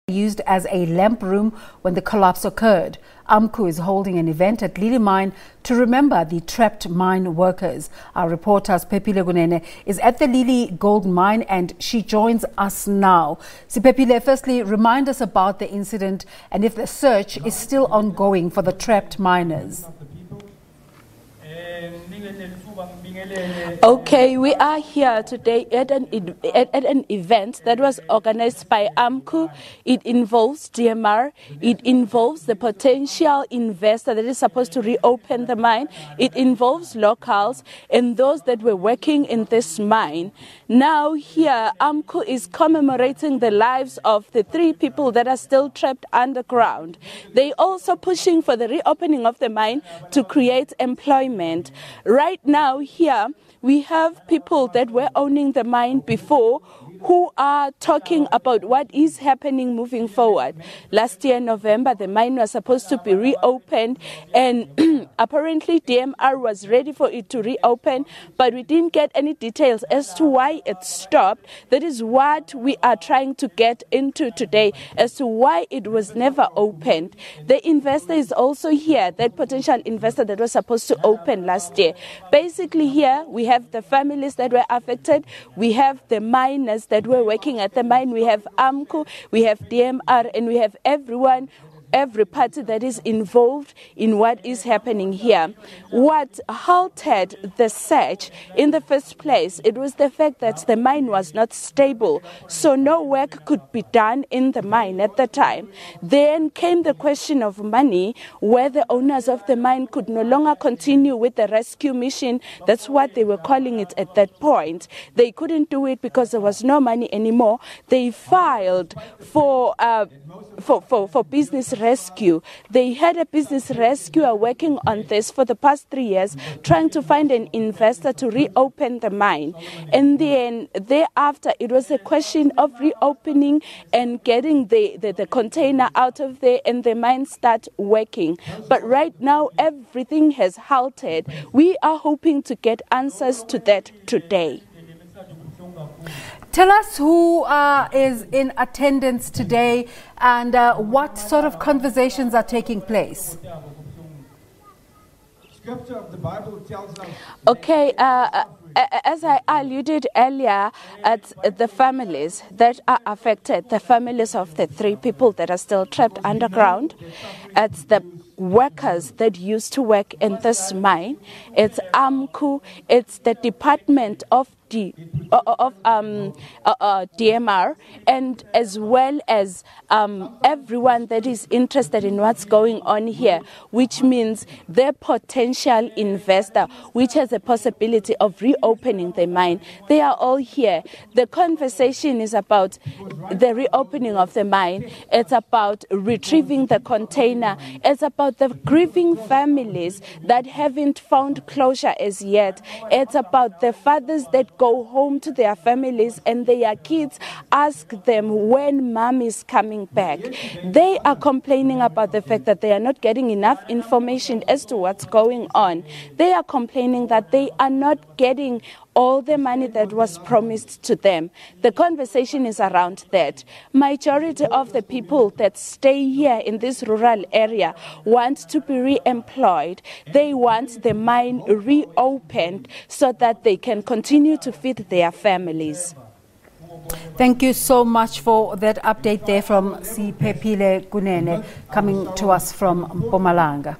used as a lamp room when the collapse occurred. AMCU is holding an event at Lily Mine to remember the trapped mine workers. Our reporter Siphephile Kunene is at the Lily Gold Mine and she joins us now. Siphephile, firstly, remind us about the incident and if the search is still ongoing for the trapped miners. Okay, we are here today at an event that was organized by AMCU. It involves DMR. It involves the potential investor that is supposed to reopen the mine. It involves locals and those that were working in this mine. Now here, AMCU is commemorating the lives of the 3 people that are still trapped underground. They also pushing for the reopening of the mine to create employment. Right now here, we have people that were owning the mine before who are talking about what is happening moving forward. Last year, November, the mine was supposed to be reopened and apparently DMR was ready for it to reopen, but we didn't get any details as to why it stopped. That is what we are trying to get into today, as to why it was never opened. The investor is also here, that potential investor that was supposed to open last year. Basically here, we have the families that were affected, we have the miners that were working at the mine, we have AMCU, we have DMR, and we have everyone, every party that is involved in what is happening here. What halted the search in the first place, it was the fact that the mine was not stable, so no work could be done in the mine at the time. Then came the question of money, where the owners of the mine could no longer continue with the rescue mission. That's what they were calling it at that point. They couldn't do it because there was no money anymore. They filed for business rescue. They had a business rescuer working on this for the past 3 years, trying to find an investor to reopen the mine. And then thereafter, it was a question of reopening and getting the container out of there and the mine start working. But right now, everything has halted. We are hoping to get answers to that today. Tell us who is in attendance today and what sort of conversations are taking place. Scripture of the Bible tells us. Okay, as I alluded earlier, at the families that are affected, the families of the 3 people that are still trapped underground, it's the workers that used to work in this mine, it's AMCU, it's the Department of DMR, and as well as everyone that is interested in what's going on here, which means the potential investor, which has a possibility of reopening the mine. They are all here. The conversation is about the reopening of the mine. It's about retrieving the container. It's about the grieving families that haven't found closure as yet. It's about the fathers that go home to their families and their kids ask them when mom is coming back. They are complaining about the fact that they are not getting enough information as to what's going on. They are complaining that they are not getting all the money that was promised to them. The conversation is around that. Majority of the people that stay here in this rural area want to be re-employed. They want the mine reopened so that they can continue to feed their families. Thank you so much for that update there from Siphephile Kunene, coming to us from Mpumalanga.